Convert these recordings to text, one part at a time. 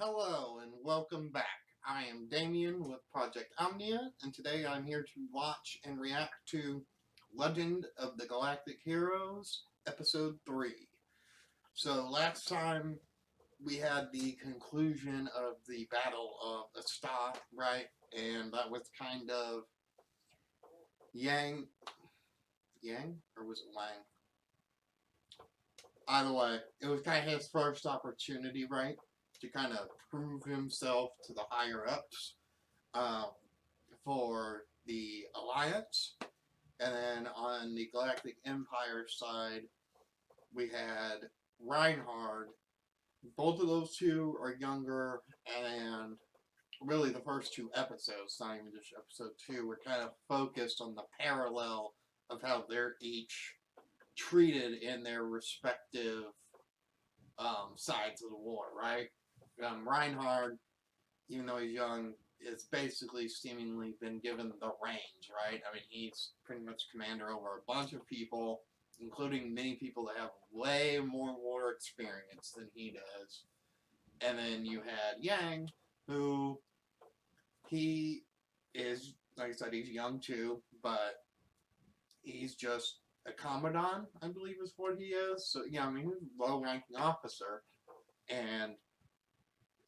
Hello and welcome back. I am Damien with Project Omnia, and today I'm here to watch and react to Legend of the Galactic Heroes, Episode 3. So last time we had the conclusion of the Battle of Astate, right? And that was kind of Yang? Or was it Lang? Either way, it was kind of his first opportunity, right? To kind of prove himself to the higher ups for the Alliance. And then on the Galactic Empire side, we had Reinhard. Both of those two are younger, and really the first two episodes, not even just episode 2, were kind of focused on the parallel of how they're each treated in their respective sides of the war, right? Reinhard, even though he's young, is basically seemingly been given the reins, right? I mean, he's pretty much commander over a bunch of people, including many people that have way more war experience than he does. And then you had Yang, who he is, like I said, he's young too, but he's just a commandant, I believe is what he is. So, yeah, I mean, he's a low-ranking officer. And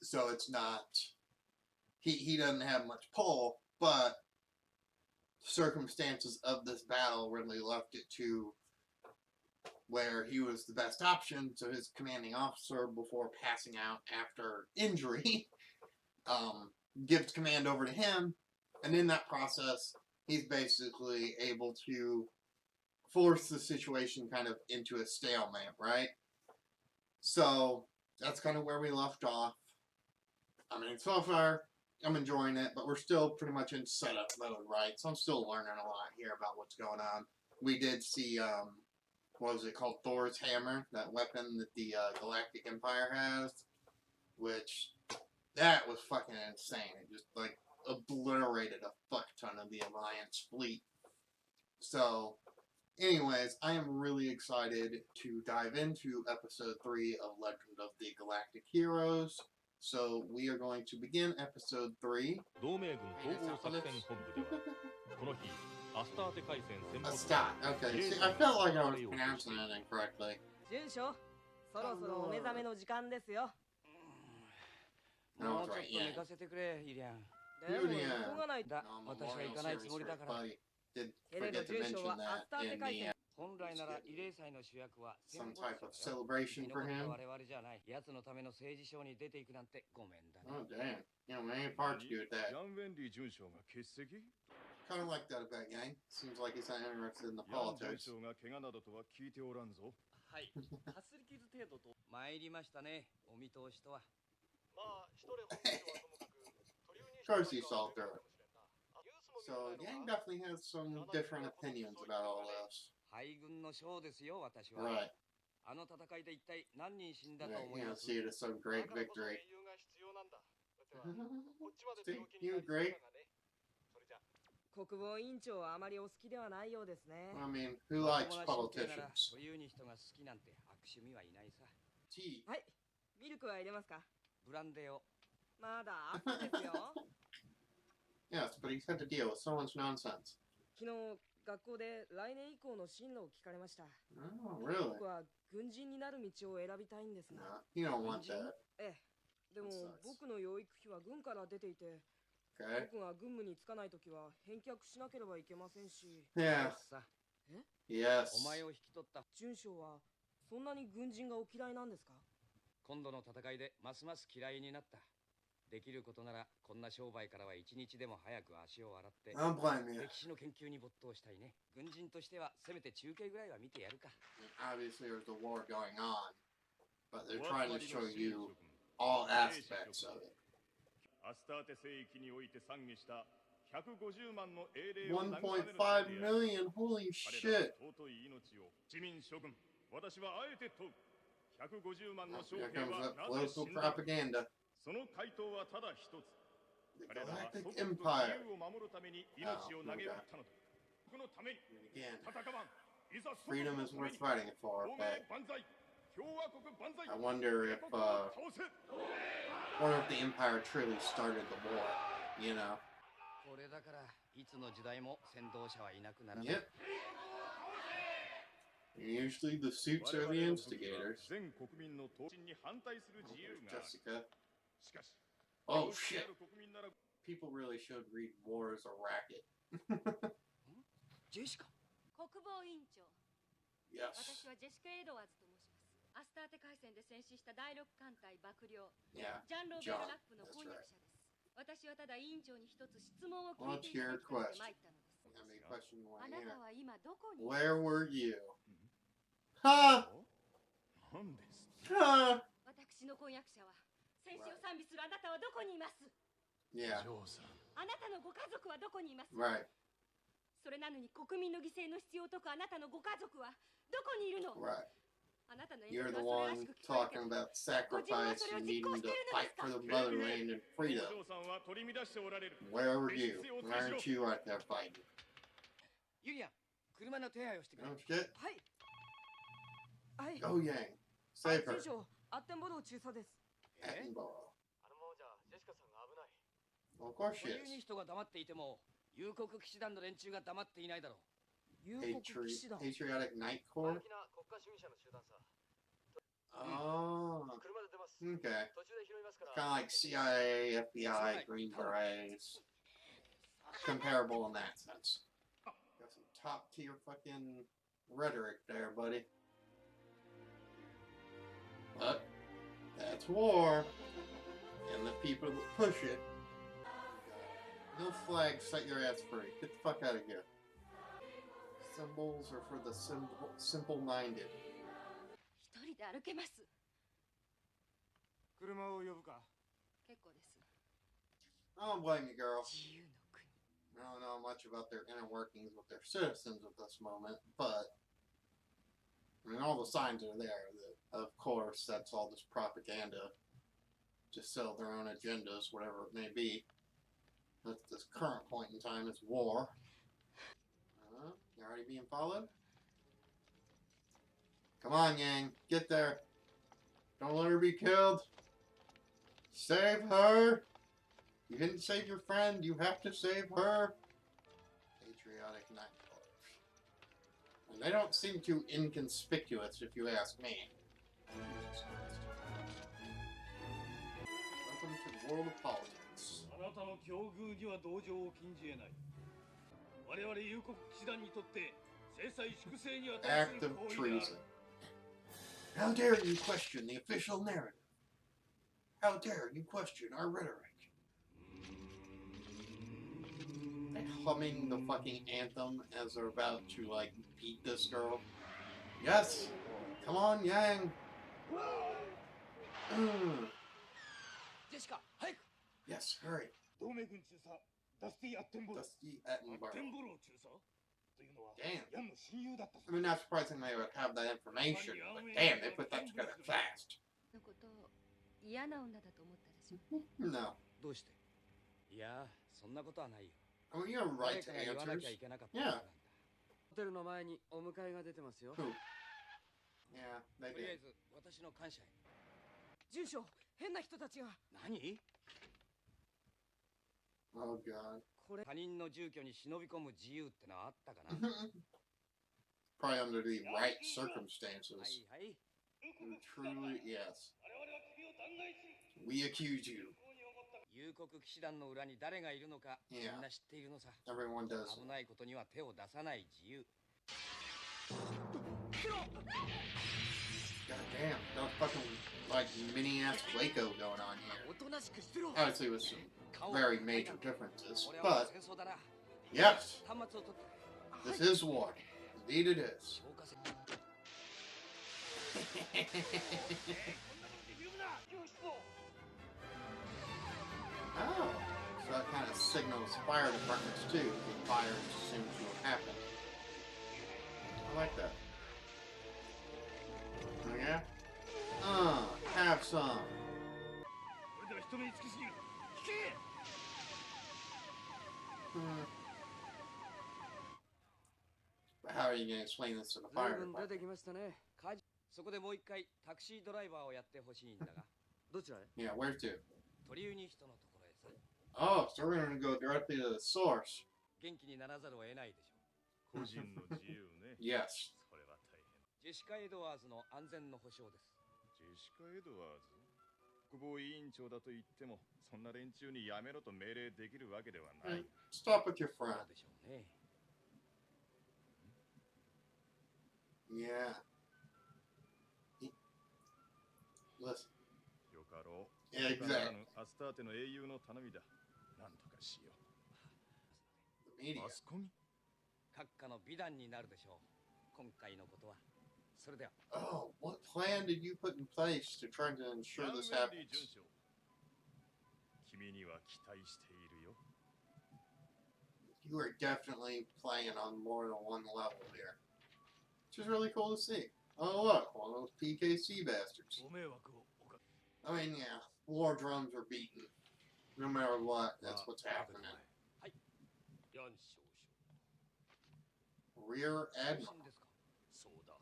so it's not, he doesn't have much pull, but circumstances of this battle really left it to where he was the best option. So his commanding officer, before passing out after injury, gives command over to him. And in that process, he's basically able to force the situation kind of into a stalemate, right? So that's kind of where we left off. I mean, so far, I'm enjoying it, but we're still pretty much in setup mode, right? So I'm still learning a lot here about what's going on. We did see, what was it called? Thor's Hammer, that weapon that the Galactic Empire has, which, that was fucking insane. It just, like, obliterated a fuck ton of the Alliance fleet. So, anyways, I am really excited to dive into Episode 3 of Legend of the Galactic Heroes. So we are going to begin Episode 3. Astate. Okay, see, I felt like I was pronouncing it incorrectly. No, it's right, yeah. Memorial service for his buddy. Did forget to mention that in the some type of celebration for him. Oh damn. You know, many parts to do with that. Kind of like that about Yang. Seems like he's not interested in the politics. Of course he saw through it. So Yang definitely has some different opinions about all this. Right. Yeah, see it as some great victory. See, you agree? I mean, who likes politicians? Tea. Yes, but he's had to deal with so much nonsense. Oh, really? No, you don't want that. Okay. Yeah. Yes. 今度の戦いでますます嫌いになった。できることならこんな商売からは一日でも早く足を洗って歴史の研究に没頭したいね。軍人としてはせめて中継ぐらいは見てやるか。Obviously there's a war going on, but they're trying to show you all aspects of it. アスターテ聖域において参議した150万の英霊を1.5 million, holy shit. 尊い命を自民諸君、私はあえて問う。150万の将兵はなぜ死んだ。その回答はただ一つ。彼らは祖国と自由を守るために命を投げ打ったのだ。このために戦わん。いざ Freedom is worth fighting for, but I wonder if the Empire truly started the war, you know. Yep. Usually the suits are the instigators. Jessica. Oh shit. People really should read war as a racket. Jessica? Yes. Yeah, John, that's right. What's your question? How many questions you want to hear? Where were you? Ha! Ha! Yeah. Right. Right. You're the one talking about sacrifice and needing to fight for the motherland and freedom. Where were you? Why aren't you out there fighting? Oh shit. Go Yang. Save her. Attenborough. Well, of course she is. Patriotic Night Corps? Oh. Okay. Kind of like CIA, FBI, Green Berets. Comparable in that sense. Got some top tier fucking rhetoric there, buddy. But that's war. And the people that push it. No flag, set your ass free. Get the fuck out of here. Symbols are for the simple-minded. I don't blame you, girl. I don't know much about their inner workings with their citizens at this moment, but I mean, all the signs are there. That, of course, that's all just propaganda to sell their own agendas, whatever it may be. At this current point in time, it's war. You're already being followed? Come on, Yang. Get there. Don't let her be killed. Save her. You didn't save your friend. You have to save her. Patriotic Night Corps. And they don't seem too inconspicuous, if you ask me. Welcome to the world of politics. Act of treason. How dare you question the official narrative? How dare you question our rhetoric? They're humming the fucking anthem as they're about to, like, beat this girl. Yes! Come on, Yang! Jessica, yes, hurry. Dusty Attenborough. Damn. I mean, not surprising they would have that information, but damn, they put that together fast. No. I mean, you have a right to answers. Yeah. Who? Yeah, they did. Oh, God. Probably under the right circumstances. Truly, yes. We accuse you. Yeah. Everyone does. God damn, no fucking, like, mini-ass Waco going on here. Obviously with some very major differences, but, yes, this is war. Indeed it is. Oh, so that kind of signals fire departments too. The fires seem to have happened. I like that. Yeah? Have some. But how are you going to explain this to the fire department? そこでもう一回タクシードライバーをやってほしいんだが。どちらへ？ Yeah, where to? 鳥ユニヒトのところへさ。Oh, so we're gonna go directly to the source. 元気にならざるを得ないでしょ個人の自由ね。Yes. それは大変。ジェシカ・エドワーズの安全の保証です。ジェシカ・エドワーズ国防委員長だと言っても、そんな連中にやめろと命令できるわけではない。Stop with your そう friend. でしょうね。Yeah. Listen. よかろう。 Yeah, exactly. アスターテの英雄の頼みだ。なんとかしよ The う。 media. マスコミ閣下の美談になるでしょう。今回のことは。それでは。Oh, what plan did you put in place to try to ヤ ensure ン・ウ this ェンディ准 happens? 将。君には期待しているよ。 You are definitely playing on more than one level here. Which is really cool to see. Oh, look, one of those PKC bastards. ご迷惑をおかけ I mean, yeah, war drums are beaten. No matter what, that's what's happening. ヤン少将 Rear 安 Admiral. 心ですか？そうだ。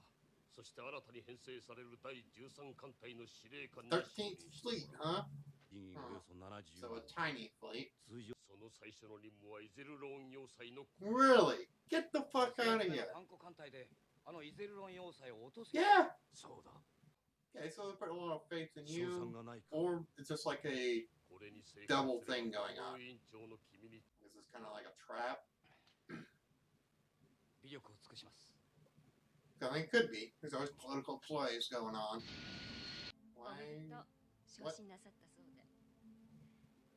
そして新たに編成される第13艦隊の司令官に 13th Fleet, huh? 人員およそ70 So 万 a tiny fleet. 通常その最初の任務はイゼルローン要塞の Really? Get the fuck out of here. 観光艦隊であのイゼルロン要塞を落とす。 Yeah! そうだ Okay, so they put a little faith in 賞 you. 賛がないか Or it's just like a. これに成 double 功すれ thing ば going on. 国防委員長の君に This is kind of like a trap. 微力を尽くします。 I mean, it could be. There's always political plays going on. おめで Why? とう昇進なさったそうで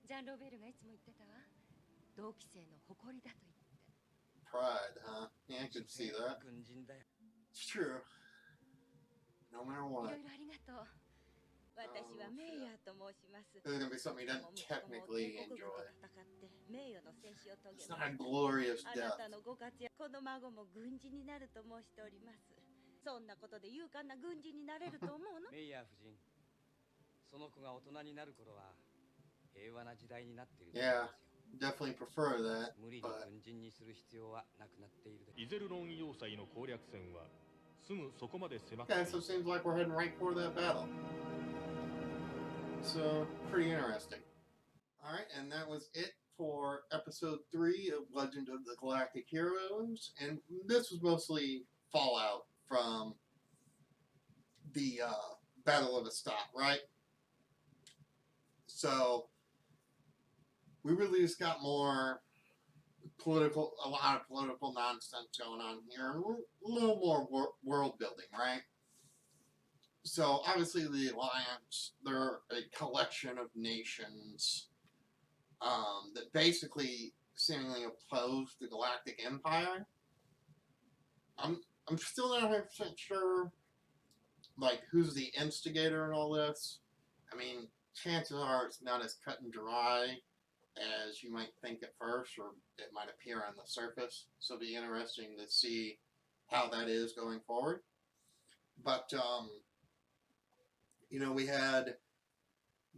ジャン・ロベルがいつも言ってたわ同期生の誇りだと言って Pride, huh? Yeah, I could see that. 軍人だよ。 It's true. No matter い what. ろいろありがとう私はメイヤーと申します There's gonna be something you も don't 息子も technically 帝国軍 enjoy. と戦って名誉の戦死を遂 It's げ not ま a した glorious あ death. なたのご活躍この孫も軍人になると申しておりますそんなことで勇敢な軍人になれると思うのメイヤー夫人、その子が大人になる頃は平和な時代になっていると思うんですよ。 Definitely prefer that. 無理に軍人にする必要はなくなっているで。イゼルロン要塞の攻略戦はすぐそこまで迫ってい Okay, る。 so it seems like we're heading right for that battle. So, pretty interesting. Alright, and that was it for episode 3 of Legend of the Galactic Heroes. And this was mostly fallout from the Battle of Astate, right? So, we really just got more a lot of political nonsense going on here, and a little more world building, right? So obviously the Alliance, they're a collection of nations that basically seemingly oppose the Galactic Empire. I'm still not 100% sure, like, who's the instigator in all this. I mean, chances are it's not as cut and dry as you might think at first, or it might appear on the surface. So it'll be interesting to see how that is going forward. But, you know, we had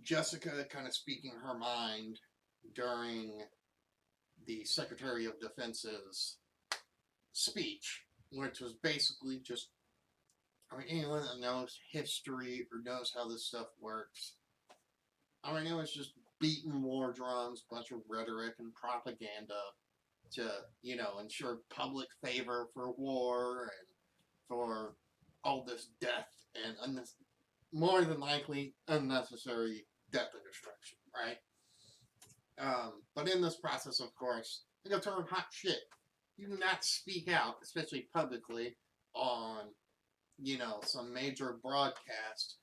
Jessica kind of speaking her mind during the Secretary of Defense's speech, which was basically just, I mean, anyone that knows history or knows how this stuff works, I mean, it was just beating war drums, bunch of rhetoric and propaganda to, you know, ensure public favor for war and for all this death and more than likely unnecessary death and destruction, right? But in this process, of course, they go turn hot shit. You do not speak out, especially publicly, on, you know, some major broadcast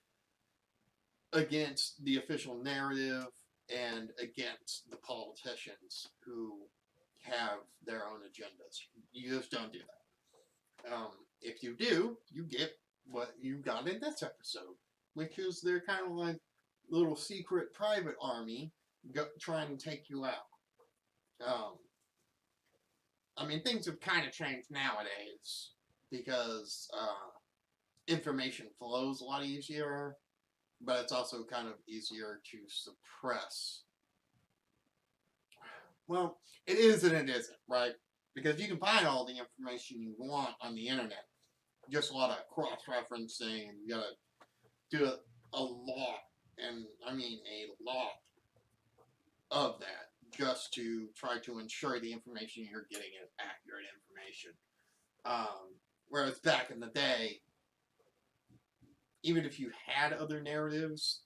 against the official narrative and against the politicians who have their own agendas. You just don't do that. If you do, you get what you got in this episode, which is they're kind of like little secret private army trying to take you out. I mean, things have kind of changed nowadays because information flows a lot easier, but it's also kind of easier to suppress. Well, it is and it isn't, right? Because you can find all the information you want on the internet. just a lot of cross-referencing. You gotta do a lot, and I mean a lot of that, just to try to ensure the information you're getting is accurate information. Whereas back in the day, even if you had other narratives,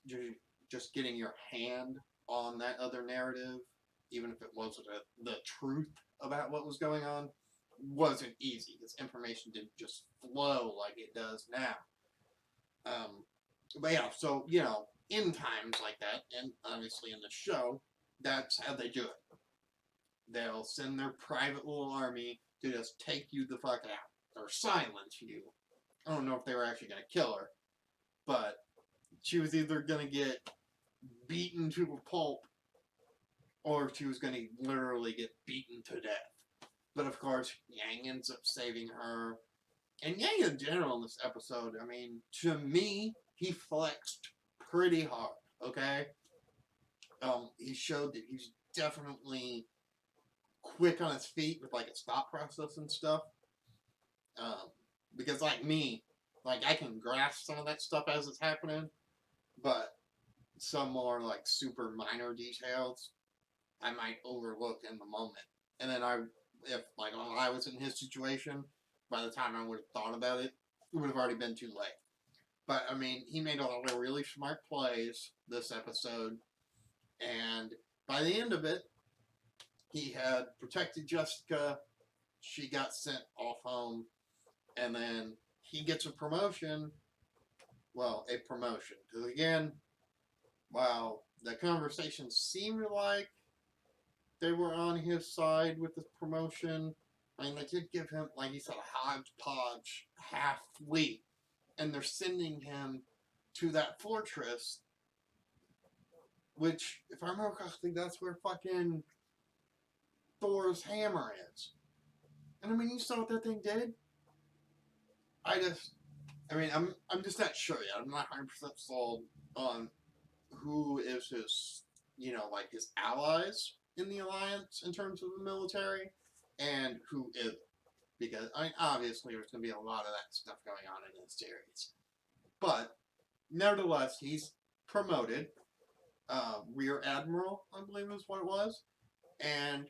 just getting your hand on that other narrative, even if it wasn't the truth about what was going on, wasn't easy, because information didn't just flow like it does now. But yeah, so, you know, in times like that, and obviously in the show, that's how they do it. They'll send their private little army to just take you the fuck out, or silence you. I don't know if they were actually going to kill her, but she was either going to get beaten to a pulp, or she was going to literally get beaten to death. But of course, Yang ends up saving her. And Yang in general in this episode, I mean, to me, he flexed pretty hard, okay? He showed that he's definitely quick on his feet with, like, a thought process and stuff. Because, like me, like, I can grasp some of that stuff as it's happening, but some more, like, super minor details I might overlook in the moment. And then if I was in his situation, by the time I would have thought about it, it would have already been too late. But, I mean, he made a lot of really smart plays this episode, and by the end of it, he had protected Jessica, she got sent off home, and then he gets a promotion. Well, a promotion. Because again, while the conversation seemed like they were on his side with this promotion, I mean, they did give him, like he said, a hodgepodge half fleet, and they're sending him to that fortress, which, if I remember correctly, that's where fucking Thor's hammer is. And I mean, you saw what that thing did? I'm just not sure yet. I'm not 100% sold on who is his, you know, like his allies in the Alliance in terms of the military, and who isn't. Because, I mean, obviously there's going to be a lot of that stuff going on in this series. But, nevertheless, he's promoted. Rear Admiral, I believe is what it was. And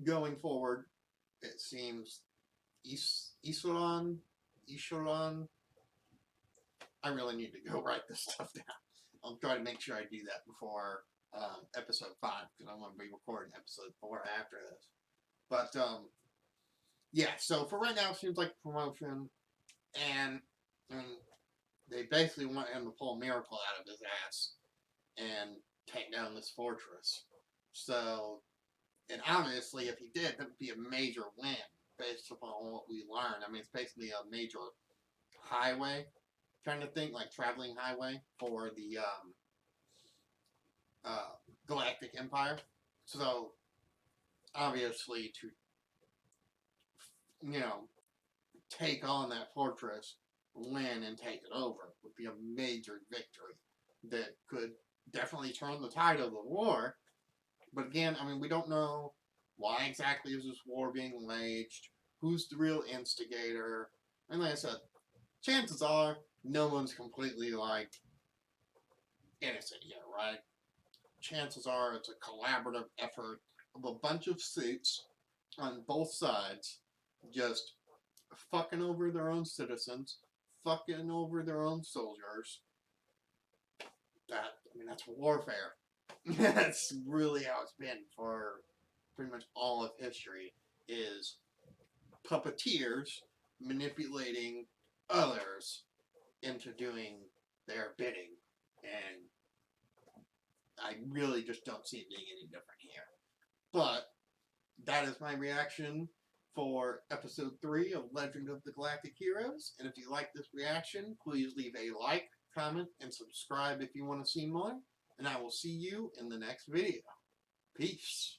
going forward, it seems Ishiran, I really need to go write this stuff down. I'll try to make sure I do that before episode 5, because I'm going to be recording episode 4 after this. But, yeah, so for right now, it seems like a promotion, and they basically want him to pull a miracle out of his ass and take down this fortress. So, and obviously, if he did, that would be a major win, based upon what we learned. I mean, it's basically a major highway kind of thing, like traveling highway for the Galactic Empire. So, obviously, to, you know, take on that fortress, win, and take it over would be a major victory that could definitely turn the tide of the war. But again, I mean, we don't know why exactly is this war being waged, who's the real instigator, and like I said, chances are no one's completely, like, innocent here, right? Chances are it's a collaborative effort of a bunch of suits on both sides just fucking over their own citizens, fucking over their own soldiers. That's warfare. That's really how it's been for pretty much all of history, is puppeteers manipulating others into doing their bidding. And I really just don't see it being any different here. But that is my reaction for episode 3 of Legend of the Galactic Heroes. And if you like this reaction, please leave a like, comment, and subscribe if you want to see more. And I will see you in the next video. Peace.